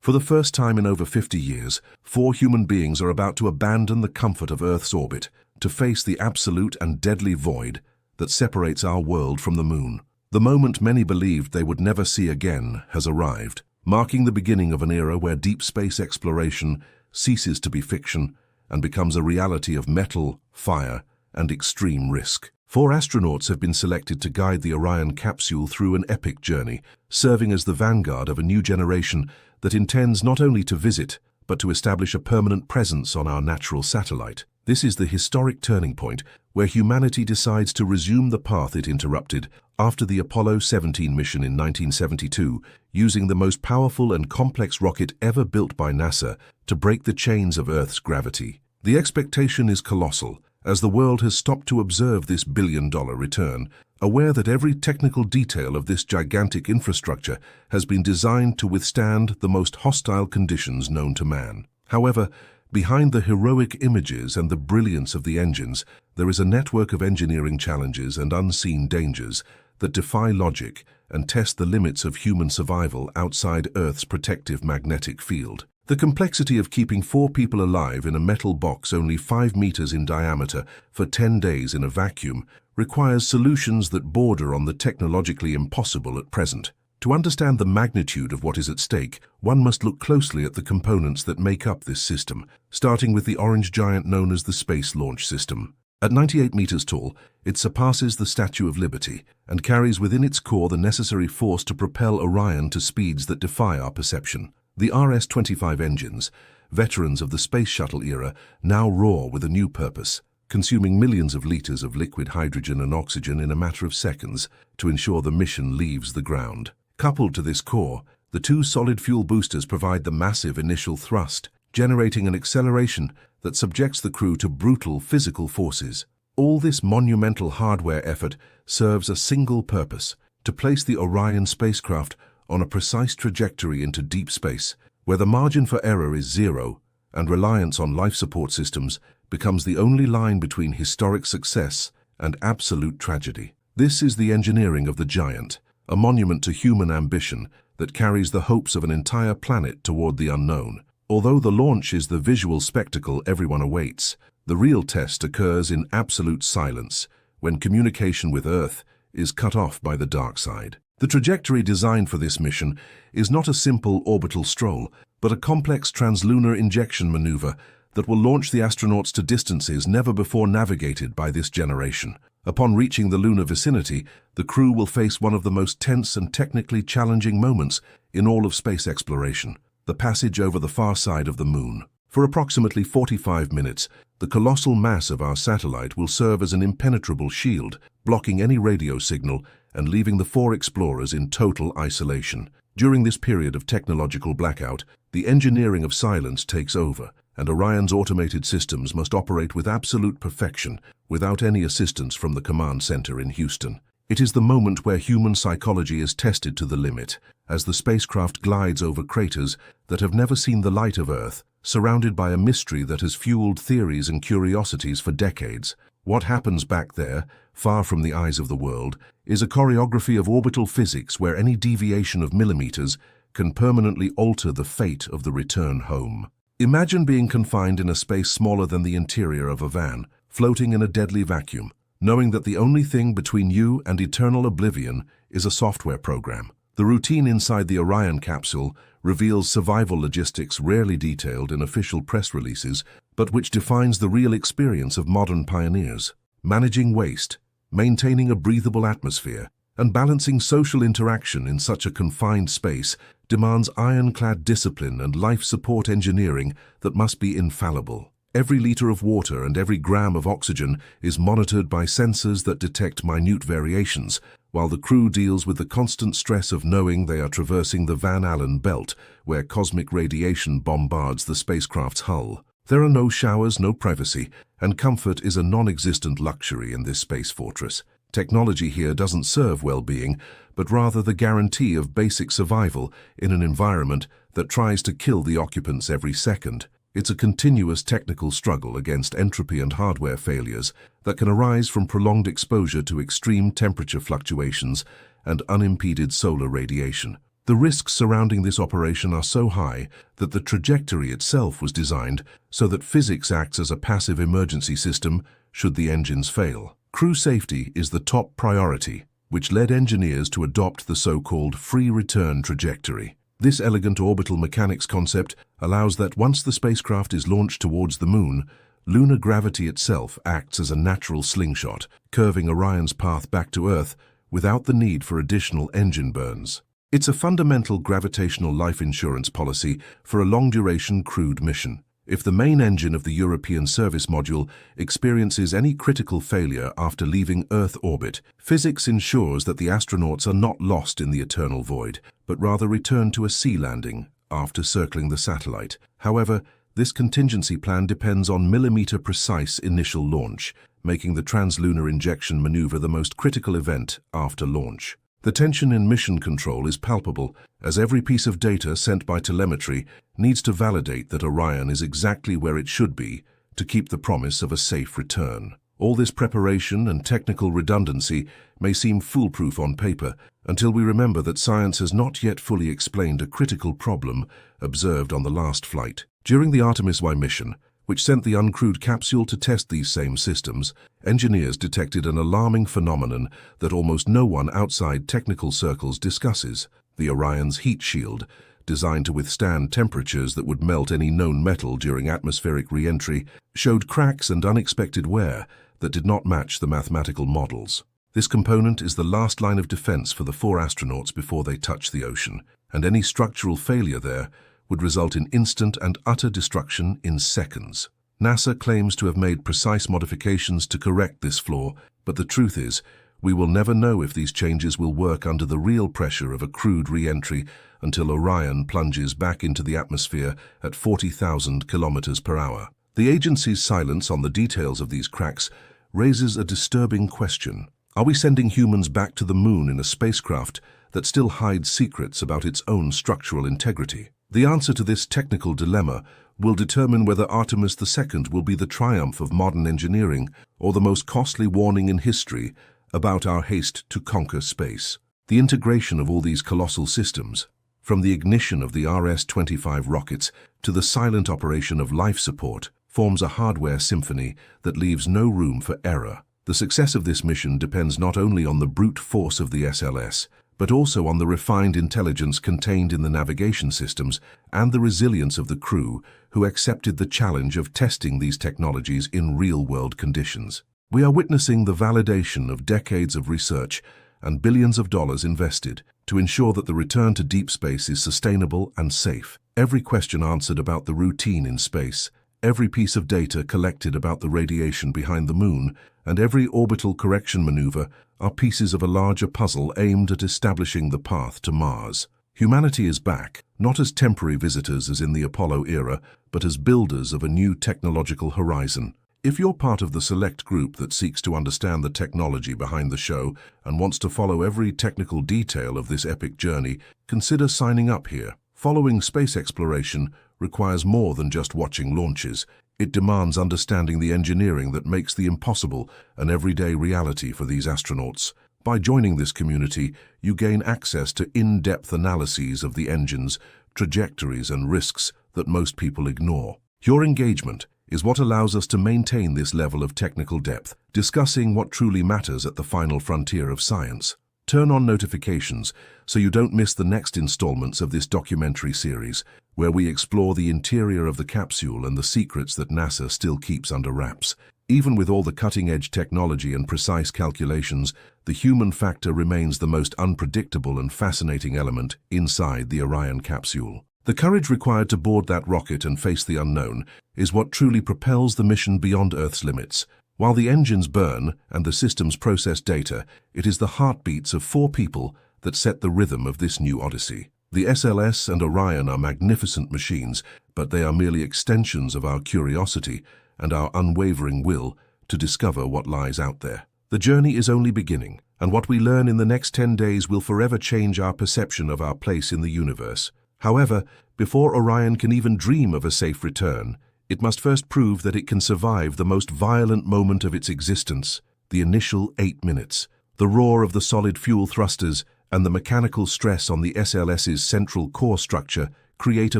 For the first time in over 50 years, 4 human beings are about to abandon the comfort of Earth's orbit to face the absolute and deadly void that separates our world from the moon. The moment many believed they would never see again has arrived, marking the beginning of an era where deep space exploration ceases to be fiction and becomes a reality of metal, fire, and extreme risk. 4 astronauts have been selected to guide the Orion capsule through an epic journey, serving as the vanguard of a new generation that intends not only to visit, but to establish a permanent presence on our natural satellite. This is the historic turning point where humanity decides to resume the path it interrupted after the Apollo 17 mission in 1972, using the most powerful and complex rocket ever built by NASA to break the chains of Earth's gravity. The expectation is colossal, as the world has stopped to observe this billion-dollar return, aware that every technical detail of this gigantic infrastructure has been designed to withstand the most hostile conditions known to man. However, behind the heroic images and the brilliance of the engines, there is a network of engineering challenges and unseen dangers that defy logic and test the limits of human survival outside Earth's protective magnetic field. The complexity of keeping 4 people alive in a metal box only 5 meters in diameter for 10 days in a vacuum requires solutions that border on the technologically impossible at present. To understand the magnitude of what is at stake, one must look closely at the components that make up this system, starting with the orange giant known as the Space Launch System. At 98 meters tall, it surpasses the Statue of Liberty and carries within its core the necessary force to propel Orion to speeds that defy our perception. The RS-25 engines, veterans of the space shuttle era, now roar with a new purpose, consuming millions of liters of liquid hydrogen and oxygen in a matter of seconds to ensure the mission leaves the ground. Coupled to this core, the 2 solid fuel boosters provide the massive initial thrust, generating an acceleration that subjects the crew to brutal physical forces. All this monumental hardware effort serves a single purpose: to place the Orion spacecraft on a precise trajectory into deep space, where the margin for error is 0 and reliance on life support systems becomes the only line between historic success and absolute tragedy. This is the engineering of the giant, a monument to human ambition that carries the hopes of an entire planet toward the unknown. Although the launch is the visual spectacle everyone awaits, the real test occurs in absolute silence, when communication with Earth is cut off by the dark side. The trajectory designed for this mission is not a simple orbital stroll, but a complex translunar injection maneuver that will launch the astronauts to distances never before navigated by this generation. Upon reaching the lunar vicinity, the crew will face one of the most tense and technically challenging moments in all of space exploration: the passage over the far side of the moon. For approximately 45 minutes, the colossal mass of our satellite will serve as an impenetrable shield, blocking any radio signal and leaving the 4 explorers in total isolation. During this period of technological blackout, the engineering of silence takes over, and Orion's automated systems must operate with absolute perfection, without any assistance from the command center in Houston. It is the moment where human psychology is tested to the limit, as the spacecraft glides over craters that have never seen the light of Earth, surrounded by a mystery that has fueled theories and curiosities for decades. What happens back there, far from the eyes of the world, is a choreography of orbital physics where any deviation of millimeters can permanently alter the fate of the return home. Imagine being confined in a space smaller than the interior of a van, floating in a deadly vacuum, knowing that the only thing between you and eternal oblivion is a software program. The routine inside the Orion capsule reveals survival logistics rarely detailed in official press releases, but which defines the real experience of modern pioneers. Managing waste, maintaining a breathable atmosphere, and balancing social interaction in such a confined space demands ironclad discipline and life support engineering that must be infallible. Every liter of water and every gram of oxygen is monitored by sensors that detect minute variations, while the crew deals with the constant stress of knowing they are traversing the Van Allen belt, where cosmic radiation bombards the spacecraft's hull. There are no showers, no privacy, and comfort is a non-existent luxury in this space fortress. Technology here doesn't serve well-being, but rather the guarantee of basic survival in an environment that tries to kill the occupants every second. It's a continuous technical struggle against entropy and hardware failures that can arise from prolonged exposure to extreme temperature fluctuations and unimpeded solar radiation. The risks surrounding this operation are so high that the trajectory itself was designed so that physics acts as a passive emergency system should the engines fail. Crew safety is the top priority, which led engineers to adopt the so-called free return trajectory. This elegant orbital mechanics concept allows that once the spacecraft is launched towards the Moon, lunar gravity itself acts as a natural slingshot, curving Orion's path back to Earth without the need for additional engine burns. It's a fundamental gravitational life insurance policy for a long-duration crewed mission. If the main engine of the European Service Module experiences any critical failure after leaving Earth orbit, physics ensures that the astronauts are not lost in the eternal void, but rather return to a sea landing after circling the satellite. However, this contingency plan depends on millimeter-precise initial launch, making the translunar injection maneuver the most critical event after launch. The tension in mission control is palpable, as every piece of data sent by telemetry needs to validate that Orion is exactly where it should be to keep the promise of a safe return. All this preparation and technical redundancy may seem foolproof on paper until we remember that science has not yet fully explained a critical problem observed on the last flight. During the Artemis Y mission, which sent the uncrewed capsule to test these same systems, engineers detected an alarming phenomenon that almost no one outside technical circles discusses. The Orion's heat shield, designed to withstand temperatures that would melt any known metal during atmospheric re-entry, showed cracks and unexpected wear that did not match the mathematical models. This component is the last line of defense for the 4 astronauts before they touch the ocean, and any structural failure there would result in instant and utter destruction in seconds. NASA claims to have made precise modifications to correct this flaw, but the truth is, we will never know if these changes will work under the real pressure of a crewed re-entry until Orion plunges back into the atmosphere at 40,000 kilometers per hour. The agency's silence on the details of these cracks raises a disturbing question. Are we sending humans back to the Moon in a spacecraft that still hides secrets about its own structural integrity? The answer to this technical dilemma will determine whether Artemis II will be the triumph of modern engineering or the most costly warning in history about our haste to conquer space. The integration of all these colossal systems, from the ignition of the RS-25 rockets to the silent operation of life support, forms a hardware symphony that leaves no room for error. The success of this mission depends not only on the brute force of the SLS, but also on the refined intelligence contained in the navigation systems and the resilience of the crew who accepted the challenge of testing these technologies in real-world conditions. We are witnessing the validation of decades of research and billions of dollars invested to ensure that the return to deep space is sustainable and safe. Every question answered about the routine in space, every piece of data collected about the radiation behind the Moon, and every orbital correction maneuver are pieces of a larger puzzle aimed at establishing the path to Mars. Humanity is back, not as temporary visitors as in the Apollo era, but as builders of a new technological horizon. If you're part of the select group that seeks to understand the technology behind the show and wants to follow every technical detail of this epic journey, consider signing up here. Following space exploration requires more than just watching launches. It demands understanding the engineering that makes the impossible an everyday reality for these astronauts. By joining this community, you gain access to in-depth analyses of the engines, trajectories, and risks that most people ignore. Your engagement is what allows us to maintain this level of technical depth, discussing what truly matters at the final frontier of science. Turn on notifications so you don't miss the next installments of this documentary series, where we explore the interior of the capsule and the secrets that NASA still keeps under wraps. Even with all the cutting-edge technology and precise calculations, the human factor remains the most unpredictable and fascinating element inside the Orion capsule. The courage required to board that rocket and face the unknown is what truly propels the mission beyond Earth's limits. While the engines burn and the systems process data, it is the heartbeats of 4 people that set the rhythm of this new odyssey. The SLS and Orion are magnificent machines, but they are merely extensions of our curiosity and our unwavering will to discover what lies out there. The journey is only beginning, and what we learn in the next 10 days will forever change our perception of our place in the universe. However, before Orion can even dream of a safe return, it must first prove that it can survive the most violent moment of its existence, the initial 8 minutes. The roar of the solid fuel thrusters and the mechanical stress on the SLS's central core structure create a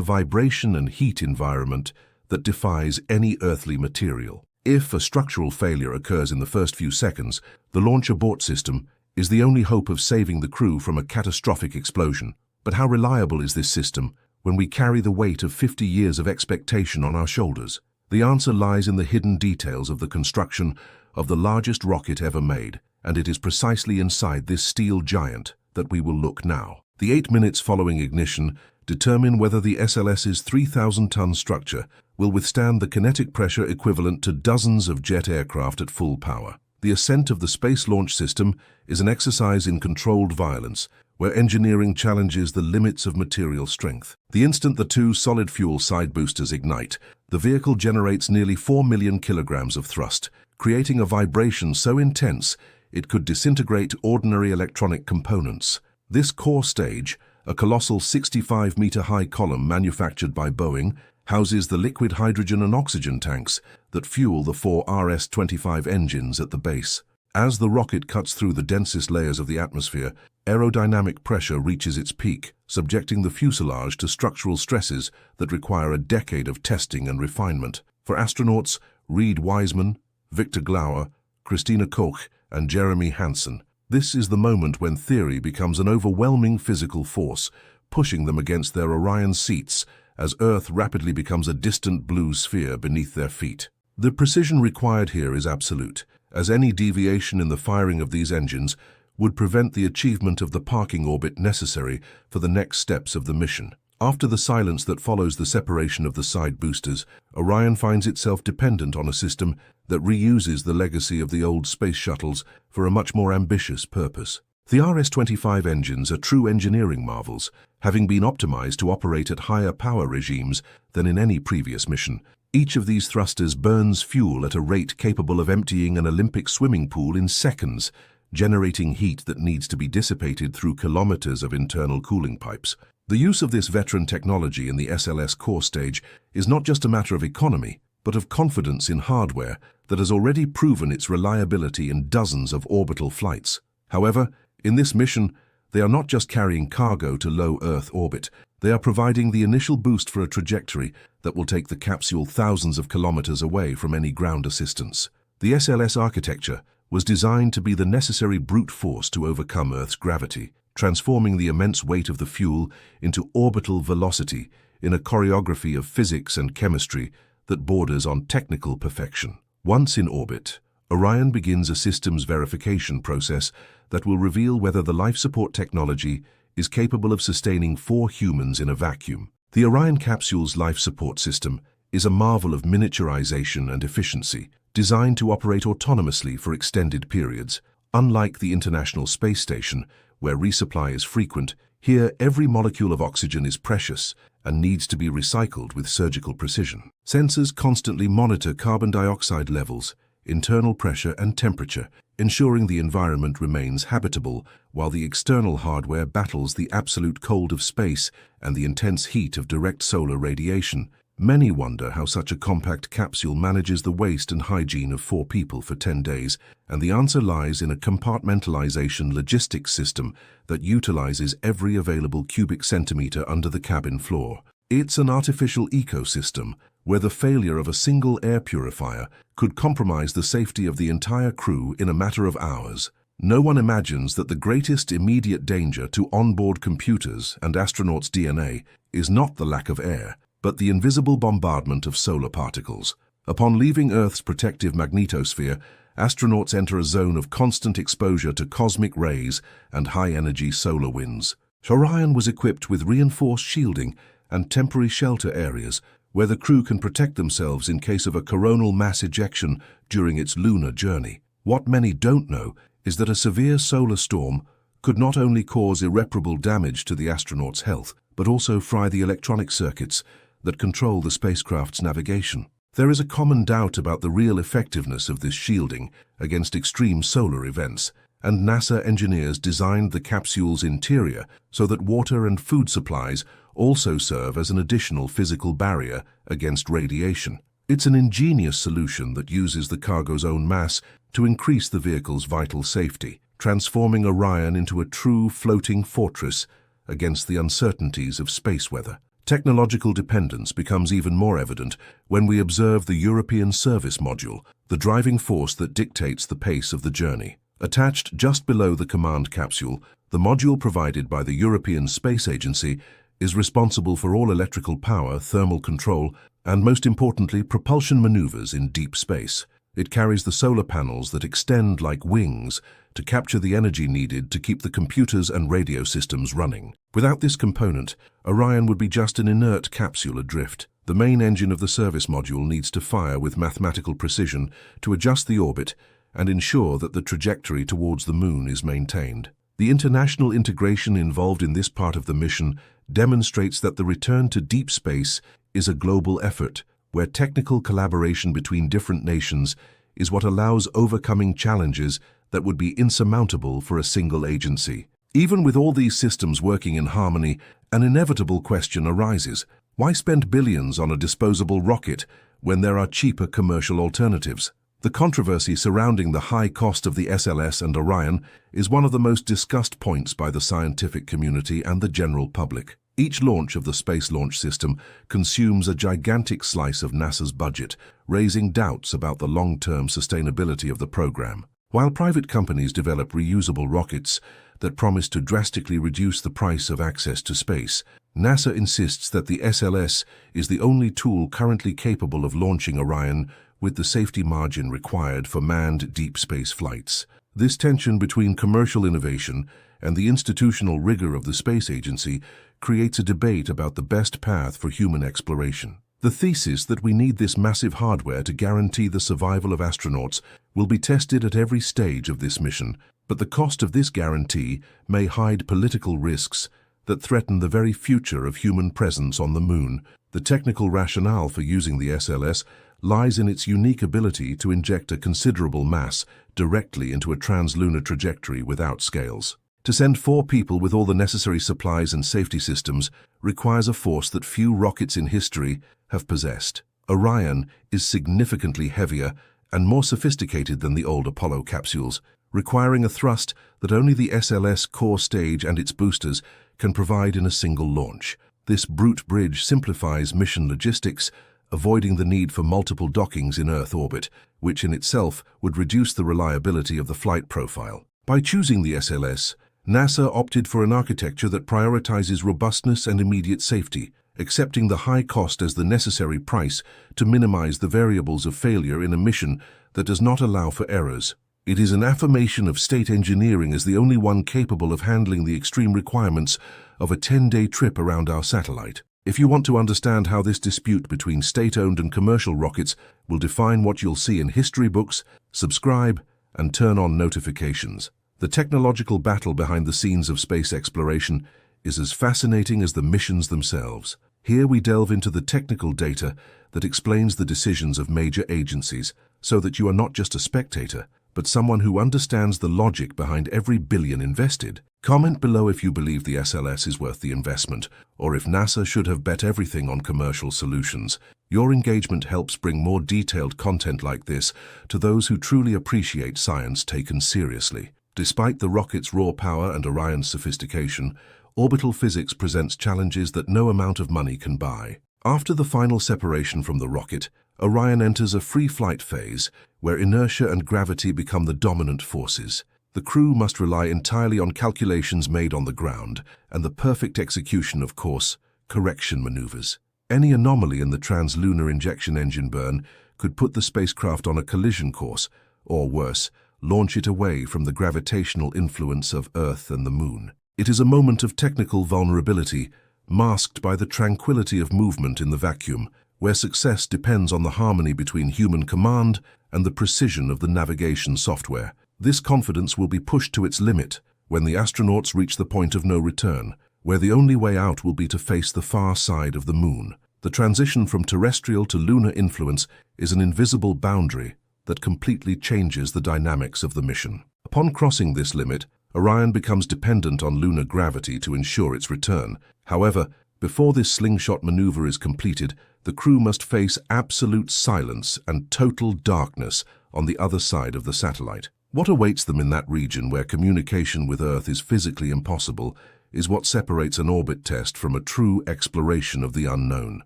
vibration and heat environment that defies any earthly material. If a structural failure occurs in the first few seconds, the launch abort system is the only hope of saving the crew from a catastrophic explosion. But how reliable is this system when we carry the weight of 50 years of expectation on our shoulders? The answer lies in the hidden details of the construction of the largest rocket ever made, and it is precisely inside this steel giant that we will look now. The 8 minutes following ignition determine whether the SLS's 3,000-ton structure will withstand the kinetic pressure equivalent to dozens of jet aircraft at full power. The ascent of the Space Launch System is an exercise in controlled violence, where engineering challenges the limits of material strength. The instant the two solid-fuel side boosters ignite, the vehicle generates nearly 4 million kilograms of thrust, creating a vibration so intense it could disintegrate ordinary electronic components. This core stage, a colossal 65-meter-high column manufactured by Boeing, houses the liquid hydrogen and oxygen tanks that fuel the 4 RS-25 engines at the base. As the rocket cuts through the densest layers of the atmosphere, aerodynamic pressure reaches its peak, subjecting the fuselage to structural stresses that require a decade of testing and refinement. For astronauts Reid Wiseman, Victor Glauer, Christina Koch, and Jeremy Hansen, this is the moment when theory becomes an overwhelming physical force, pushing them against their Orion seats as Earth rapidly becomes a distant blue sphere beneath their feet. The precision required here is absolute, as any deviation in the firing of these engines would prevent the achievement of the parking orbit necessary for the next steps of the mission. After the silence that follows the separation of the side boosters, Orion finds itself dependent on a system that reuses the legacy of the old space shuttles for a much more ambitious purpose. The RS-25 engines are true engineering marvels, having been optimized to operate at higher power regimes than in any previous mission. Each of these thrusters burns fuel at a rate capable of emptying an Olympic swimming pool in seconds, generating heat that needs to be dissipated through kilometers of internal cooling pipes. The use of this veteran technology in the SLS core stage is not just a matter of economy, but of confidence in hardware that has already proven its reliability in dozens of orbital flights. However, in this mission, they are not just carrying cargo to low Earth orbit, they are providing the initial boost for a trajectory that will take the capsule thousands of kilometers away from any ground assistance. The SLS architecture was designed to be the necessary brute force to overcome Earth's gravity, transforming the immense weight of the fuel into orbital velocity in a choreography of physics and chemistry that borders on technical perfection. Once in orbit, Orion begins a systems verification process that will reveal whether the life support technology is capable of sustaining 4 humans in a vacuum. The Orion capsule's life support system is a marvel of miniaturization and efficiency, designed to operate autonomously for extended periods. Unlike the International Space Station, where resupply is frequent, here every molecule of oxygen is precious and needs to be recycled with surgical precision. Sensors constantly monitor carbon dioxide levels, internal pressure and temperature, ensuring the environment remains habitable while the external hardware battles the absolute cold of space and the intense heat of direct solar radiation. Many wonder how such a compact capsule manages the waste and hygiene of 4 people for 10 days, and the answer lies in a compartmentalization logistics system that utilizes every available cubic centimeter under the cabin floor. It's an artificial ecosystem where the failure of a single air purifier could compromise the safety of the entire crew in a matter of hours. No one imagines that the greatest immediate danger to onboard computers and astronauts' DNA is not the lack of air, but the invisible bombardment of solar particles. Upon leaving Earth's protective magnetosphere, astronauts enter a zone of constant exposure to cosmic rays and high-energy solar winds. Orion was equipped with reinforced shielding and temporary shelter areas where the crew can protect themselves in case of a coronal mass ejection during its lunar journey. What many don't know is that a severe solar storm could not only cause irreparable damage to the astronauts' health, but also fry the electronic circuits that control the spacecraft's navigation. There is a common doubt about the real effectiveness of this shielding against extreme solar events, and NASA engineers designed the capsule's interior so that water and food supplies also serve as an additional physical barrier against radiation. It's an ingenious solution that uses the cargo's own mass to increase the vehicle's vital safety. transforming Orion into a true floating fortress against the uncertainties of space weather. Technological dependence becomes even more evident when we observe the European Service Module, the driving force that dictates the pace of the journey. Attached just below the command capsule, the module provided by the European Space Agency is responsible for all electrical power, thermal control, and most importantly, propulsion maneuvers in deep space. It carries the solar panels that extend like wings to capture the energy needed to keep the computers and radio systems running. Without this component, Orion would be just an inert capsule adrift. The main engine of the service module needs to fire with mathematical precision to adjust the orbit and ensure that the trajectory towards the Moon is maintained. The international integration involved in this part of the mission demonstrates that the return to deep space is a global effort, where technical collaboration between different nations is what allows overcoming challenges that would be insurmountable for a single agency. Even with all these systems working in harmony, an inevitable question arises. Why spend billions on a disposable rocket when there are cheaper commercial alternatives? The controversy surrounding the high cost of the SLS and Orion is one of the most discussed points by the scientific community and the general public. Each launch of the Space Launch System consumes a gigantic slice of NASA's budget, raising doubts about the long-term sustainability of the program. While private companies develop reusable rockets that promise to drastically reduce the price of access to space, NASA insists that the SLS is the only tool currently capable of launching Orion with the safety margin required for manned deep space flights. This tension between commercial innovation and the institutional rigor of the space agency creates a debate about the best path for human exploration. The thesis that we need this massive hardware to guarantee the survival of astronauts will be tested at every stage of this mission, but the cost of this guarantee may hide political risks that threaten the very future of human presence on the Moon. The technical rationale for using the SLS lies in its unique ability to inject a considerable mass directly into a translunar trajectory without scales. To send 4 people with all the necessary supplies and safety systems requires a force that few rockets in history have possessed. Orion is significantly heavier and more sophisticated than the old Apollo capsules, requiring a thrust that only the SLS core stage and its boosters can provide in a single launch. This brute bridge simplifies mission logistics, avoiding the need for multiple dockings in Earth orbit, which in itself would reduce the reliability of the flight profile. By choosing the SLS, NASA opted for an architecture that prioritizes robustness and immediate safety, accepting the high cost as the necessary price to minimize the variables of failure in a mission that does not allow for errors. It is an affirmation of state engineering as the only one capable of handling the extreme requirements of a 10-day trip around our satellite. If you want to understand how this dispute between state-owned and commercial rockets will define what you'll see in history books, subscribe and turn on notifications. The technological battle behind the scenes of space exploration is as fascinating as the missions themselves. Here we delve into the technical data that explains the decisions of major agencies, so that you are not just a spectator, but someone who understands the logic behind every billion invested. Comment below if you believe the SLS is worth the investment, or if NASA should have bet everything on commercial solutions. Your engagement helps bring more detailed content like this to those who truly appreciate science taken seriously. Despite the rocket's raw power and Orion's sophistication, orbital physics presents challenges that no amount of money can buy. After the final separation from the rocket, Orion enters a free flight phase where inertia and gravity become the dominant forces. The crew must rely entirely on calculations made on the ground and the perfect execution of course correction maneuvers. Any anomaly in the translunar injection engine burn could put the spacecraft on a collision course, or worse, launch it away from the gravitational influence of Earth and the Moon. It is a moment of technical vulnerability, masked by the tranquility of movement in the vacuum, where success depends on the harmony between human command and the precision of the navigation software. This confidence will be pushed to its limit when the astronauts reach the point of no return, where the only way out will be to face the far side of the Moon. The transition from terrestrial to lunar influence is an invisible boundary that completely changes the dynamics of the mission. Upon crossing this limit, Orion becomes dependent on lunar gravity to ensure its return. However, before this slingshot maneuver is completed, the crew must face absolute silence and total darkness on the other side of the satellite. What awaits them in that region where communication with Earth is physically impossible is what separates an orbit test from a true exploration of the unknown.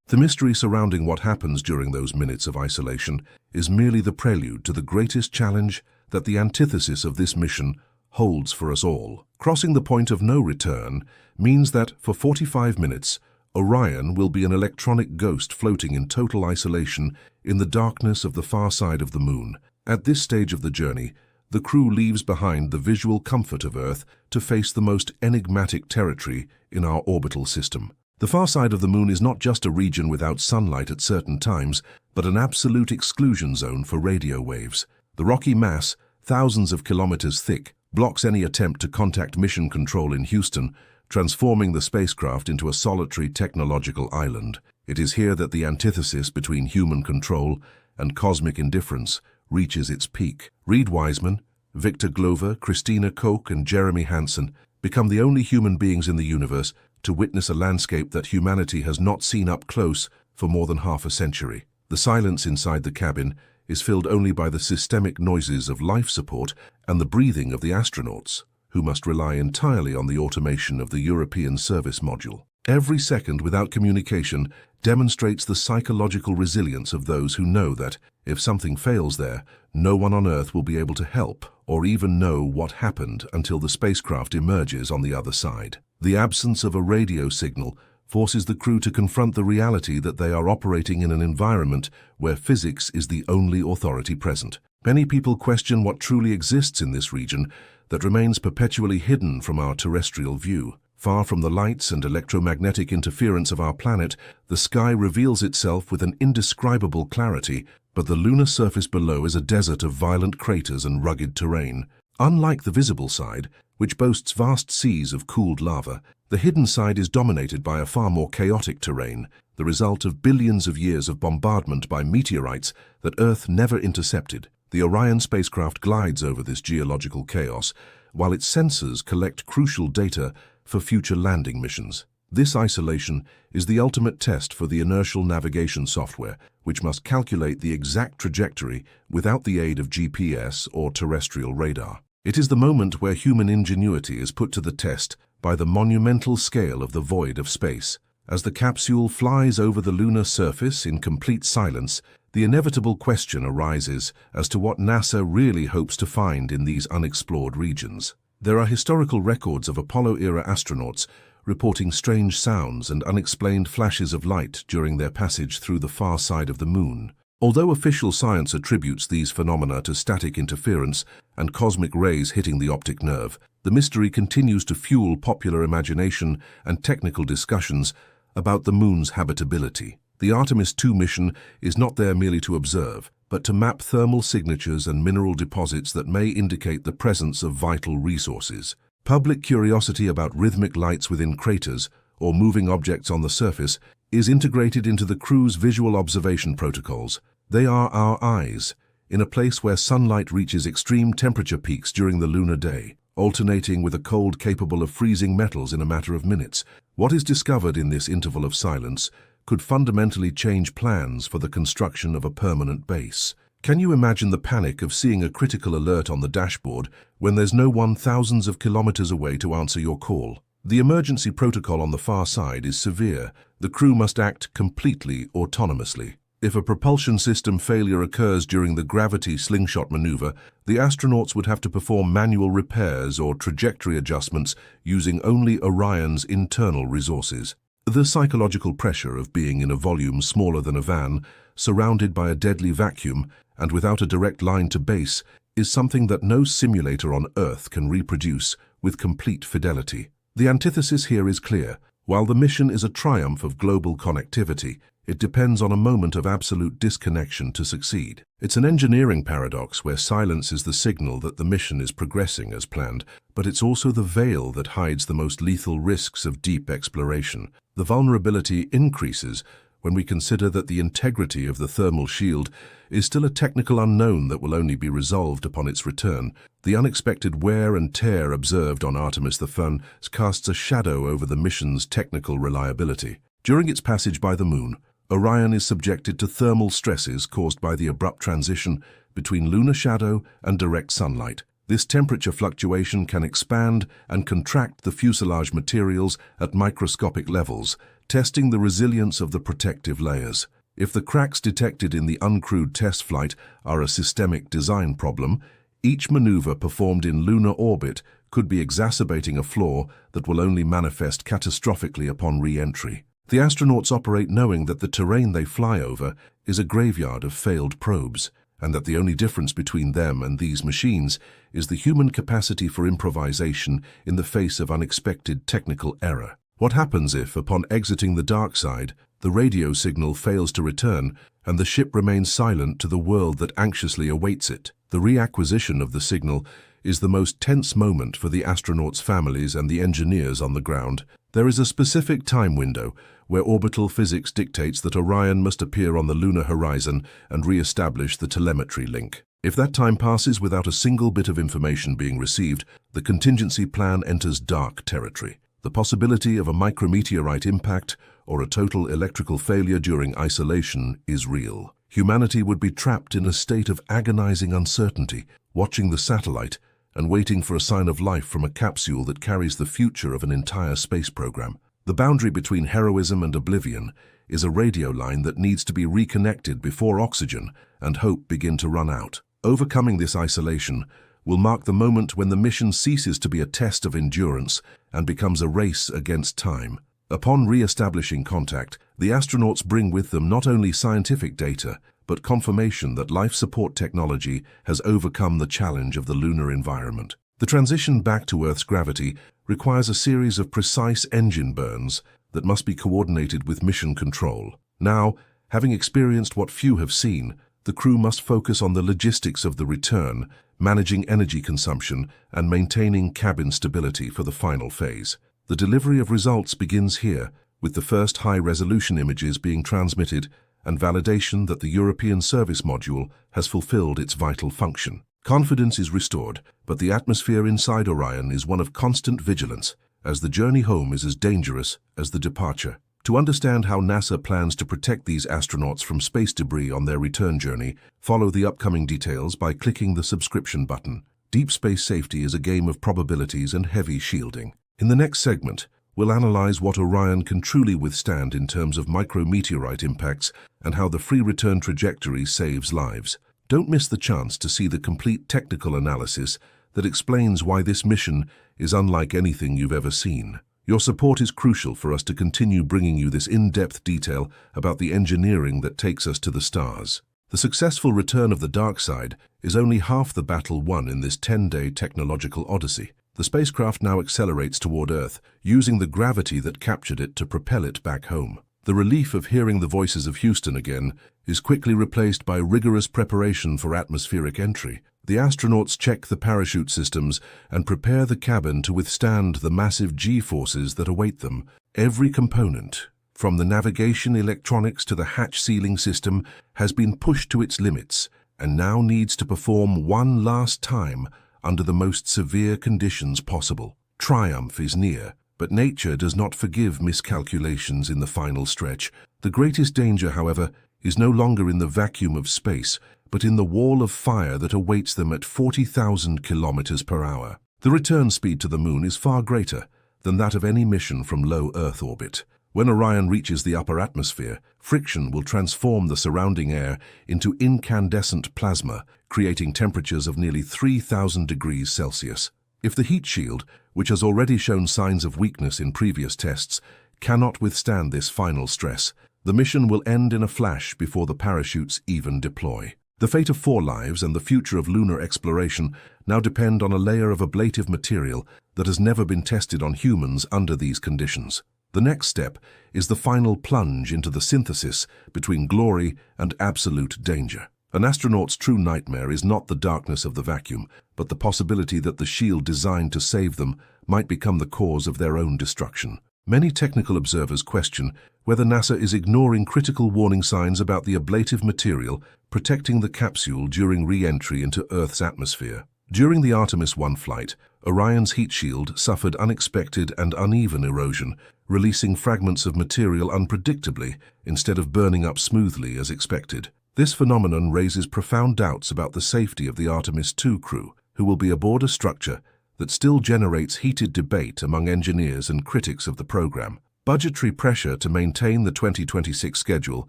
The mystery surrounding what happens during those minutes of isolation is merely the prelude to the greatest challenge that the antithesis of this mission holds for us all. Crossing the point of no return means that for 45 minutes, Orion will be an electronic ghost floating in total isolation in the darkness of the far side of the Moon. At this stage of the journey, the crew leaves behind the visual comfort of Earth to face the most enigmatic territory in our orbital system. The far side of the Moon is not just a region without sunlight at certain times, but an absolute exclusion zone for radio waves. The rocky mass, thousands of kilometers thick, blocks any attempt to contact mission control in Houston, transforming the spacecraft into a solitary technological island. It is here that the antithesis between human control and cosmic indifference reaches its peak. Reed Wiseman, Victor Glover, Christina Koch, and Jeremy Hansen become the only human beings in the universe to witness a landscape that humanity has not seen up close for more than half a century. The silence inside the cabin is filled only by the systemic noises of life support and the breathing of the astronauts, who must rely entirely on the automation of the European Service Module. Every second without communication demonstrates the psychological resilience of those who know that, if something fails there, no one on Earth will be able to help or even know what happened until the spacecraft emerges on the other side. The absence of a radio signal forces the crew to confront the reality that they are operating in an environment where physics is the only authority present. Many people question what truly exists in this region that remains perpetually hidden from our terrestrial view. Far from the lights and electromagnetic interference of our planet, the sky reveals itself with an indescribable clarity, but the lunar surface below is a desert of violent craters and rugged terrain. Unlike the visible side, which boasts vast seas of cooled lava, the hidden side is dominated by a far more chaotic terrain, the result of billions of years of bombardment by meteorites that Earth never intercepted. The Orion spacecraft glides over this geological chaos, while its sensors collect crucial data for future landing missions. This isolation is the ultimate test for the inertial navigation software, which must calculate the exact trajectory without the aid of GPS or terrestrial radar. It is the moment where human ingenuity is put to the test by the monumental scale of the void of space. As the capsule flies over the lunar surface in complete silence, the inevitable question arises as to what NASA really hopes to find in these unexplored regions. There are historical records of Apollo-era astronauts reporting strange sounds and unexplained flashes of light during their passage through the far side of the Moon. Although official science attributes these phenomena to static interference and cosmic rays hitting the optic nerve, the mystery continues to fuel popular imagination and technical discussions about the Moon's habitability. The Artemis II mission is not there merely to observe, but to map thermal signatures and mineral deposits that may indicate the presence of vital resources. Public curiosity about rhythmic lights within craters or moving objects on the surface is integrated into the crew's visual observation protocols. They are our eyes, in a place where sunlight reaches extreme temperature peaks during the lunar day, alternating with a cold capable of freezing metals in a matter of minutes. What is discovered in this interval of silence could fundamentally change plans for the construction of a permanent base. Can you imagine the panic of seeing a critical alert on the dashboard when there's no one thousands of kilometers away to answer your call? The emergency protocol on the far side is severe. The crew must act completely autonomously. If a propulsion system failure occurs during the gravity slingshot maneuver, the astronauts would have to perform manual repairs or trajectory adjustments using only Orion's internal resources. The psychological pressure of being in a volume smaller than a van, surrounded by a deadly vacuum, and without a direct line to base, is something that no simulator on Earth can reproduce with complete fidelity. The antithesis here is clear. While the mission is a triumph of global connectivity, it depends on a moment of absolute disconnection to succeed. It's an engineering paradox where silence is the signal that the mission is progressing as planned, but it's also the veil that hides the most lethal risks of deep exploration. The vulnerability increases when we consider that the integrity of the thermal shield is still a technical unknown that will only be resolved upon its return. The unexpected wear and tear observed on Artemis I casts a shadow over the mission's technical reliability. During its passage by the Moon, Orion is subjected to thermal stresses caused by the abrupt transition between lunar shadow and direct sunlight. This temperature fluctuation can expand and contract the fuselage materials at microscopic levels, testing the resilience of the protective layers. If the cracks detected in the uncrewed test flight are a systemic design problem, each maneuver performed in lunar orbit could be exacerbating a flaw that will only manifest catastrophically upon re-entry. The astronauts operate knowing that the terrain they fly over is a graveyard of failed probes, and that the only difference between them and these machines is the human capacity for improvisation in the face of unexpected technical error. What happens if, upon exiting the dark side, the radio signal fails to return and the ship remains silent to the world that anxiously awaits it? The reacquisition of the signal is the most tense moment for the astronauts' families and the engineers on the ground. There is a specific time window where orbital physics dictates that Orion must appear on the lunar horizon and re-establish the telemetry link. If that time passes without a single bit of information being received, the contingency plan enters dark territory. The possibility of a micrometeorite impact or a total electrical failure during isolation is real. Humanity would be trapped in a state of agonizing uncertainty, watching the satellite and waiting for a sign of life from a capsule that carries the future of an entire space program. The boundary between heroism and oblivion is a radio line that needs to be reconnected before oxygen and hope begin to run out. Overcoming this isolation will mark the moment when the mission ceases to be a test of endurance and becomes a race against time. Upon re-establishing contact, the astronauts bring with them not only scientific data, but confirmation that life support technology has overcome the challenge of the lunar environment. The transition back to Earth's gravity requires a series of precise engine burns that must be coordinated with mission control. Now, having experienced what few have seen, the crew must focus on the logistics of the return, managing energy consumption, and maintaining cabin stability for the final phase. The delivery of results begins here, with the first high-resolution images being transmitted and validation that the European service module has fulfilled its vital function. Confidence is restored, but the atmosphere inside Orion is one of constant vigilance, as the journey home is as dangerous as the departure. To understand how NASA plans to protect these astronauts from space debris on their return journey, follow the upcoming details by clicking the subscription button. Deep space safety is a game of probabilities and heavy shielding. In the next segment, we'll analyze what Orion can truly withstand in terms of micrometeorite impacts and how the free return trajectory saves lives. Don't miss the chance to see the complete technical analysis that explains why this mission is unlike anything you've ever seen. Your support is crucial for us to continue bringing you this in-depth detail about the engineering that takes us to the stars. The successful return of the dark side is only half the battle won in this 10-day technological odyssey. The spacecraft now accelerates toward Earth, using the gravity that captured it to propel it back home. The relief of hearing the voices of Houston again is quickly replaced by rigorous preparation for atmospheric entry. The astronauts check the parachute systems and prepare the cabin to withstand the massive G-forces that await them. Every component, from the navigation electronics to the hatch sealing system, has been pushed to its limits and now needs to perform one last time under the most severe conditions possible. Triumph is near, but nature does not forgive miscalculations in the final stretch. The greatest danger, however, is no longer in the vacuum of space, but in the wall of fire that awaits them at 40,000 kilometers per hour. The return speed to the Moon is far greater than that of any mission from low Earth orbit. When Orion reaches the upper atmosphere, friction will transform the surrounding air into incandescent plasma, creating temperatures of nearly 3,000 degrees Celsius. If the heat shield, which has already shown signs of weakness in previous tests, cannot withstand this final stress, the mission will end in a flash before the parachutes even deploy. The fate of 4 lives and the future of lunar exploration now depend on a layer of ablative material that has never been tested on humans under these conditions. The next step is the final plunge into the synthesis between glory and absolute danger. An astronaut's true nightmare is not the darkness of the vacuum, but the possibility that the shield designed to save them might become the cause of their own destruction. Many technical observers question whether NASA is ignoring critical warning signs about the ablative material protecting the capsule during re-entry into Earth's atmosphere. During the Artemis 1 flight, Orion's heat shield suffered unexpected and uneven erosion, releasing fragments of material unpredictably instead of burning up smoothly as expected. This phenomenon raises profound doubts about the safety of the Artemis II crew, who will be aboard a structure that still generates heated debate among engineers and critics of the program. Budgetary pressure to maintain the 2026 schedule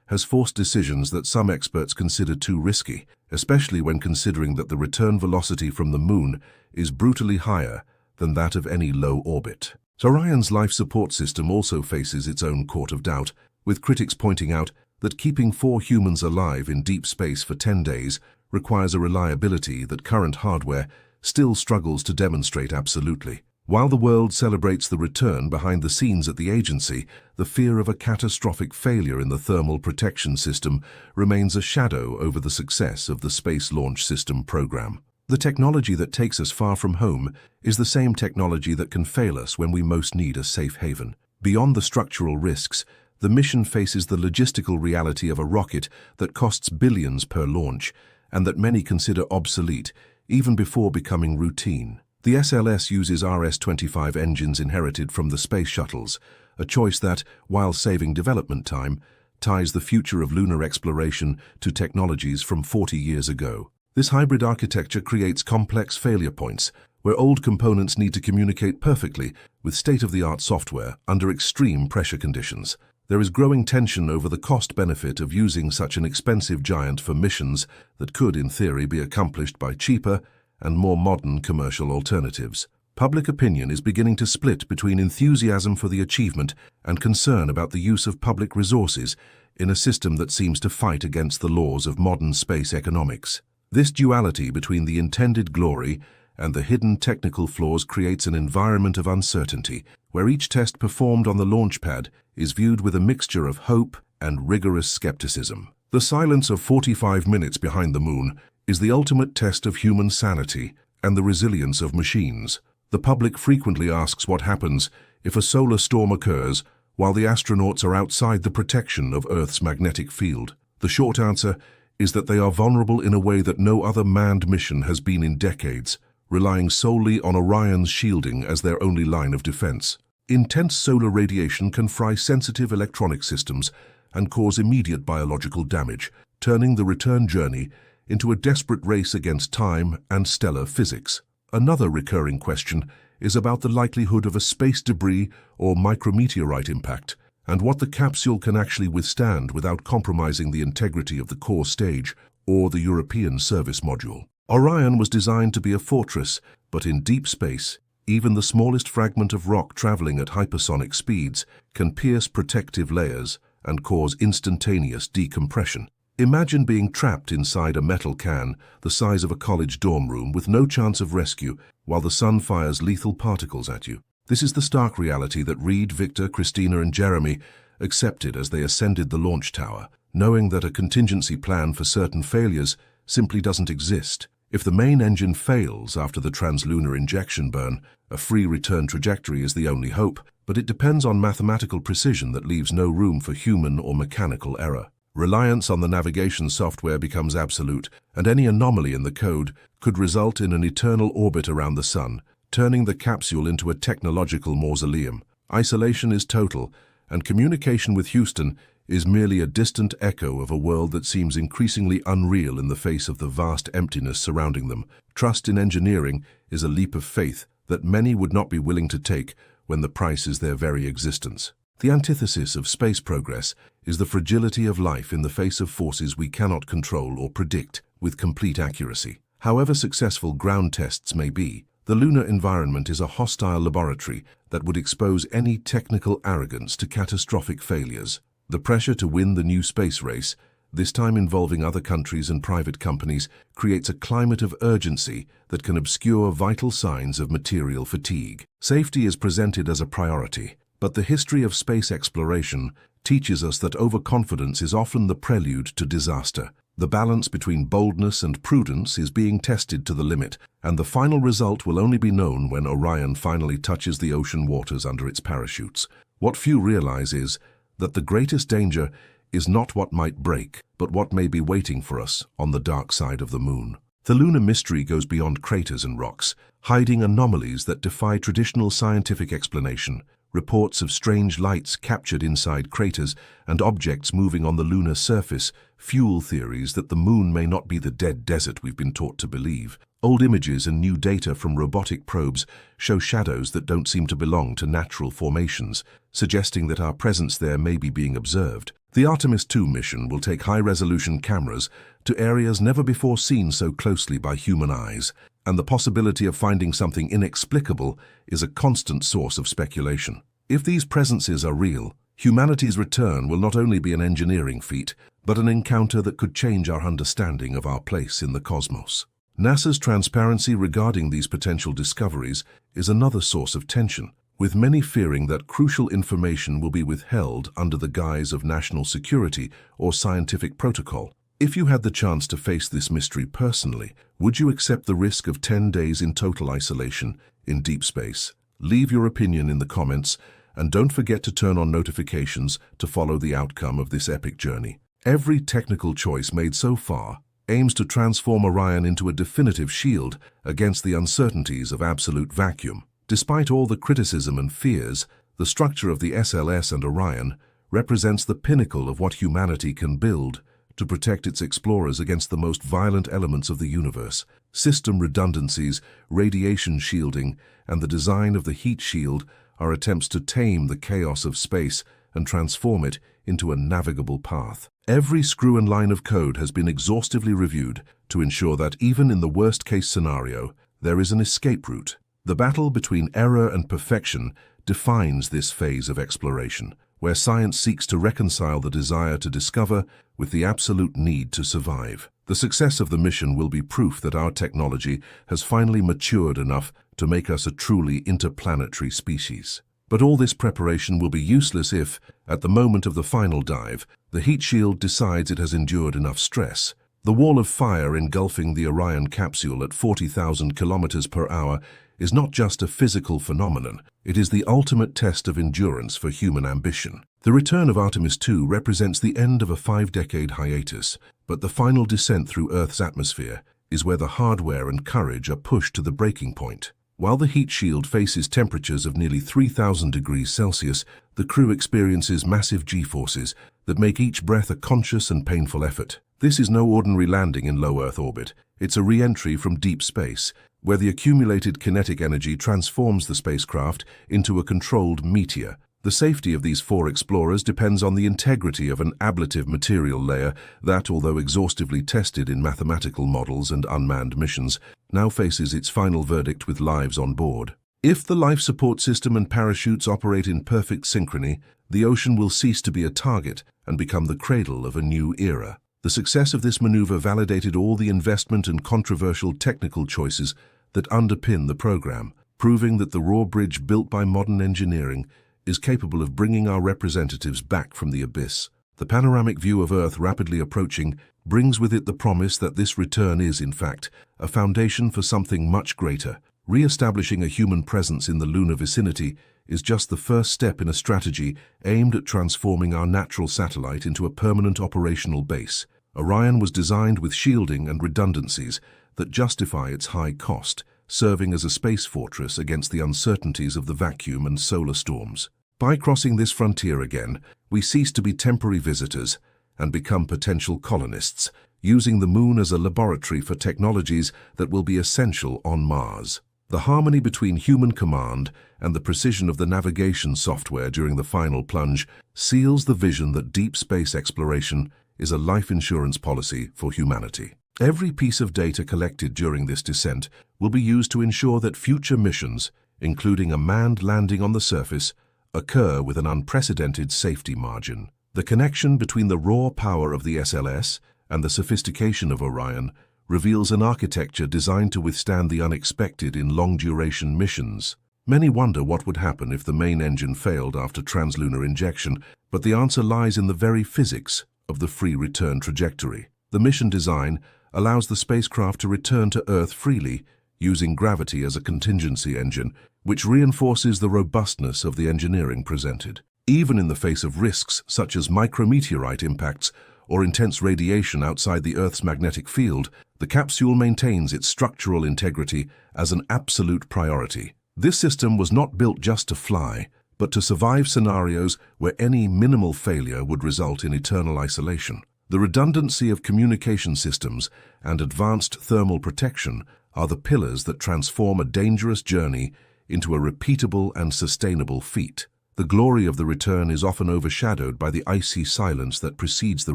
has forced decisions that some experts consider too risky, especially when considering that the return velocity from the Moon is brutally higher than that of any low orbit. Orion's life support system also faces its own court of doubt, with critics pointing out that keeping 4 humans alive in deep space for 10 days requires a reliability that current hardware still struggles to demonstrate absolutely. While the world celebrates the return behind the scenes at the agency, the fear of a catastrophic failure in the thermal protection system remains a shadow over the success of the Space Launch System program. The technology that takes us far from home is the same technology that can fail us when we most need a safe haven. Beyond the structural risks, the mission faces the logistical reality of a rocket that costs billions per launch and that many consider obsolete even before becoming routine. The SLS uses RS-25 engines inherited from the space shuttles, a choice that, while saving development time, ties the future of lunar exploration to technologies from 40 years ago. This hybrid architecture creates complex failure points, where old components need to communicate perfectly with state-of-the-art software under extreme pressure conditions. There is growing tension over the cost-benefit of using such an expensive giant for missions that could, in theory, be accomplished by cheaper and more modern commercial alternatives. Public opinion is beginning to split between enthusiasm for the achievement and concern about the use of public resources in a system that seems to fight against the laws of modern space economics. This duality between the intended glory and the hidden technical flaws creates an environment of uncertainty, where each test performed on the launch pad is viewed with a mixture of hope and rigorous skepticism. The silence of 45 minutes behind the Moon is the ultimate test of human sanity and the resilience of machines. The public frequently asks what happens if a solar storm occurs while the astronauts are outside the protection of Earth's magnetic field. The short answer is that they are vulnerable in a way that no other manned mission has been in decades, relying solely on Orion's shielding as their only line of defense. Intense solar radiation can fry sensitive electronic systems and cause immediate biological damage, turning the return journey into a desperate race against time and stellar physics. Another recurring question is about the likelihood of a space debris or micrometeorite impact, and what the capsule can actually withstand without compromising the integrity of the core stage or the European service module. Orion was designed to be a fortress, but in deep space, even the smallest fragment of rock traveling at hypersonic speeds can pierce protective layers and cause instantaneous decompression. Imagine being trapped inside a metal can the size of a college dorm room with no chance of rescue while the sun fires lethal particles at you. This is the stark reality that Reed, Victor, Christina, and Jeremy accepted as they ascended the launch tower, knowing that a contingency plan for certain failures simply doesn't exist. If the main engine fails after the translunar injection burn, a free return trajectory is the only hope, but it depends on mathematical precision that leaves no room for human or mechanical error. Reliance on the navigation software becomes absolute, and any anomaly in the code could result in an eternal orbit around the Sun, turning the capsule into a technological mausoleum. Isolation is total, and communication with Houston is merely a distant echo of a world that seems increasingly unreal in the face of the vast emptiness surrounding them. Trust in engineering is a leap of faith that many would not be willing to take when the price is their very existence. The antithesis of space progress is the fragility of life in the face of forces we cannot control or predict with complete accuracy. However successful ground tests may be, the lunar environment is a hostile laboratory that would expose any technical arrogance to catastrophic failures. The pressure to win the new space race, this time involving other countries and private companies, creates a climate of urgency that can obscure vital signs of material fatigue. Safety is presented as a priority, but the history of space exploration teaches us that overconfidence is often the prelude to disaster. The balance between boldness and prudence is being tested to the limit, and the final result will only be known when Orion finally touches the ocean waters under its parachutes. What few realize is that the greatest danger is not what might break, but what may be waiting for us on the dark side of the Moon. The lunar mystery goes beyond craters and rocks, hiding anomalies that defy traditional scientific explanation. Reports of strange lights captured inside craters and objects moving on the lunar surface fuel theories that the moon may not be the dead desert we've been taught to believe. Old images and new data from robotic probes show shadows that don't seem to belong to natural formations, suggesting that our presence there may be being observed. The Artemis II mission will take high-resolution cameras to areas never before seen so closely by human eyes, and the possibility of finding something inexplicable is a constant source of speculation. If these presences are real, humanity's return will not only be an engineering feat, but an encounter that could change our understanding of our place in the cosmos. NASA's transparency regarding these potential discoveries is another source of tension, with many fearing that crucial information will be withheld under the guise of national security or scientific protocol. If you had the chance to face this mystery personally, would you accept the risk of 10 days in total isolation in deep space? Leave your opinion in the comments, and don't forget to turn on notifications to follow the outcome of this epic journey. Every technical choice made so far aims to transform Orion into a definitive shield against the uncertainties of absolute vacuum. Despite all the criticism and fears, the structure of the SLS and Orion represents the pinnacle of what humanity can build to protect its explorers against the most violent elements of the universe. System redundancies, radiation shielding, and the design of the heat shield are attempts to tame the chaos of space and transform it into a navigable path. Every screw and line of code has been exhaustively reviewed to ensure that even in the worst-case scenario, there is an escape route. The battle between error and perfection defines this phase of exploration, where science seeks to reconcile the desire to discover with the absolute need to survive. The success of the mission will be proof that our technology has finally matured enough to make us a truly interplanetary species. But all this preparation will be useless if, at the moment of the final dive, the heat shield decides it has endured enough stress. The wall of fire engulfing the Orion capsule at 40,000 kilometers per hour is not just a physical phenomenon, it is the ultimate test of endurance for human ambition. The return of Artemis II represents the end of a 5-decade hiatus, but the final descent through Earth's atmosphere is where the hardware and courage are pushed to the breaking point. While the heat shield faces temperatures of nearly 3,000 degrees Celsius, the crew experiences massive G-forces that make each breath a conscious and painful effort. This is no ordinary landing in low Earth orbit. It's a re-entry from deep space, where the accumulated kinetic energy transforms the spacecraft into a controlled meteor. The safety of these 4 explorers depends on the integrity of an ablative material layer that, although exhaustively tested in mathematical models and unmanned missions, now faces its final verdict with lives on board. If the life support system and parachutes operate in perfect synchrony, the ocean will cease to be a target and become the cradle of a new era. The success of this maneuver validated all the investment and controversial technical choices that underpin the program, proving that the raw bridge built by modern engineering is capable of bringing our representatives back from the abyss. The panoramic view of Earth rapidly approaching brings with it the promise that this return is, in fact, a foundation for something much greater. Re-establishing a human presence in the lunar vicinity is just the first step in a strategy aimed at transforming our natural satellite into a permanent operational base. Orion was designed with shielding and redundancies that justify its high cost, serving as a space fortress against the uncertainties of the vacuum and solar storms. By crossing this frontier again, we cease to be temporary visitors and become potential colonists, using the moon as a laboratory for technologies that will be essential on Mars. The harmony between human command and the precision of the navigation software during the final plunge seals the vision that deep space exploration is a life insurance policy for humanity. Every piece of data collected during this descent will be used to ensure that future missions, including a manned landing on the surface, occur with an unprecedented safety margin. The connection between the raw power of the SLS and the sophistication of Orion reveals an architecture designed to withstand the unexpected in long-duration missions. Many wonder what would happen if the main engine failed after translunar injection, but the answer lies in the very physics of the free return trajectory. The mission design allows the spacecraft to return to Earth freely, using gravity as a contingency engine, which reinforces the robustness of the engineering presented. Even in the face of risks such as micrometeorite impacts or intense radiation outside the Earth's magnetic field, the capsule maintains its structural integrity as an absolute priority. This system was not built just to fly, but to survive scenarios where any minimal failure would result in eternal isolation. The redundancy of communication systems and advanced thermal protection are the pillars that transform a dangerous journey into a repeatable and sustainable feat. The glory of the return is often overshadowed by the icy silence that precedes the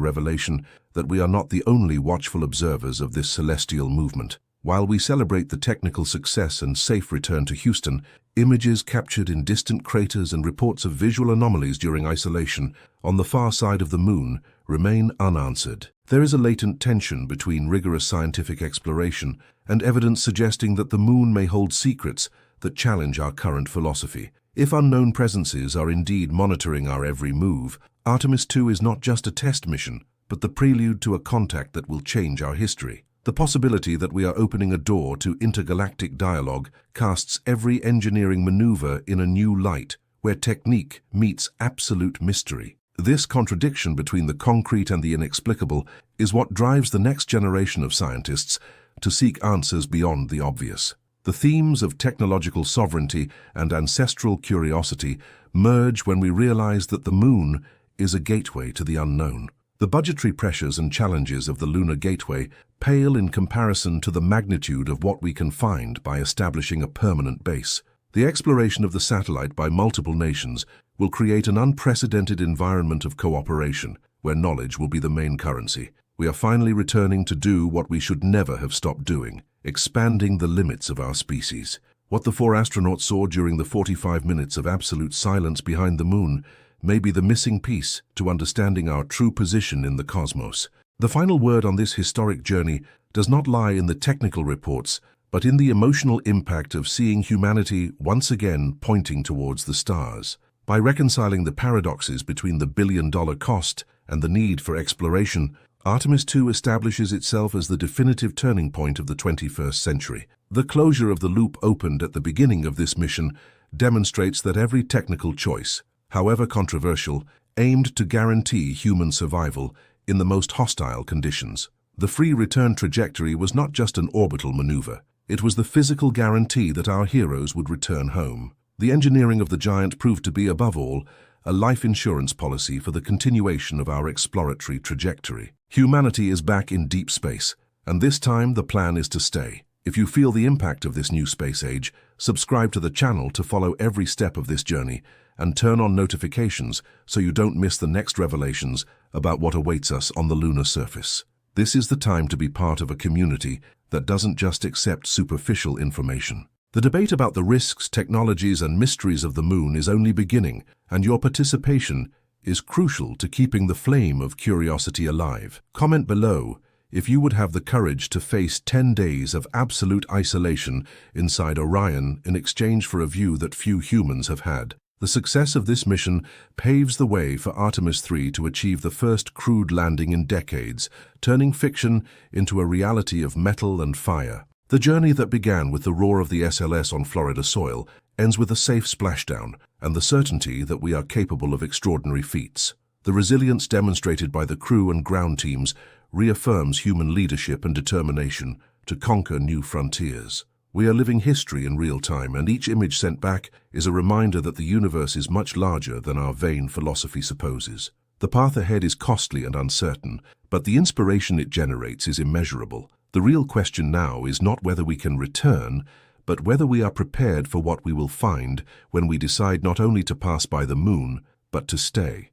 revelation that we are not the only watchful observers of this celestial movement. While we celebrate the technical success and safe return to Houston, images captured in distant craters and reports of visual anomalies during isolation on the far side of the moon remain unanswered. There is a latent tension between rigorous scientific exploration and evidence suggesting that the moon may hold secrets that challenge our current philosophy. If unknown presences are indeed monitoring our every move, Artemis II is not just a test mission, but the prelude to a contact that will change our history. The possibility that we are opening a door to intergalactic dialogue casts every engineering maneuver in a new light, where technique meets absolute mystery. This contradiction between the concrete and the inexplicable is what drives the next generation of scientists to seek answers beyond the obvious. The themes of technological sovereignty and ancestral curiosity merge when we realize that the moon is a gateway to the unknown. The budgetary pressures and challenges of the Lunar Gateway pale in comparison to the magnitude of what we can find by establishing a permanent base. The exploration of the satellite by multiple nations will create an unprecedented environment of cooperation, where knowledge will be the main currency. We are finally returning to do what we should never have stopped doing, expanding the limits of our species. What the 4 astronauts saw during the 45 minutes of absolute silence behind the moon may be the missing piece to understanding our true position in the cosmos. The final word on this historic journey does not lie in the technical reports, but in the emotional impact of seeing humanity once again pointing towards the stars. By reconciling the paradoxes between the billion-dollar cost and the need for exploration, Artemis II establishes itself as the definitive turning point of the 21st century. The closure of the loop opened at the beginning of this mission demonstrates that every technical choice, however controversial, aimed to guarantee human survival in the most hostile conditions. The free return trajectory was not just an orbital maneuver. It was the physical guarantee that our heroes would return home. The engineering of the giant proved to be, above all, a life insurance policy for the continuation of our exploratory trajectory. Humanity is back in deep space, and this time the plan is to stay. If you feel the impact of this new space age, subscribe to the channel to follow every step of this journey and turn on notifications so you don't miss the next revelations about what awaits us on the lunar surface. This is the time to be part of a community that doesn't just accept superficial information. The debate about the risks, technologies, and mysteries of the moon is only beginning, and your participation is crucial to keeping the flame of curiosity alive. Comment below if you would have the courage to face 10 days of absolute isolation inside Orion in exchange for a view that few humans have had. The success of this mission paves the way for Artemis III to achieve the first crewed landing in decades, turning fiction into a reality of metal and fire. The journey that began with the roar of the SLS on Florida soil ends with a safe splashdown and the certainty that we are capable of extraordinary feats. The resilience demonstrated by the crew and ground teams reaffirms human leadership and determination to conquer new frontiers. We are living history in real time, and each image sent back is a reminder that the universe is much larger than our vain philosophy supposes. The path ahead is costly and uncertain, but the inspiration it generates is immeasurable. The real question now is not whether we can return, but whether we are prepared for what we will find when we decide not only to pass by the moon, but to stay.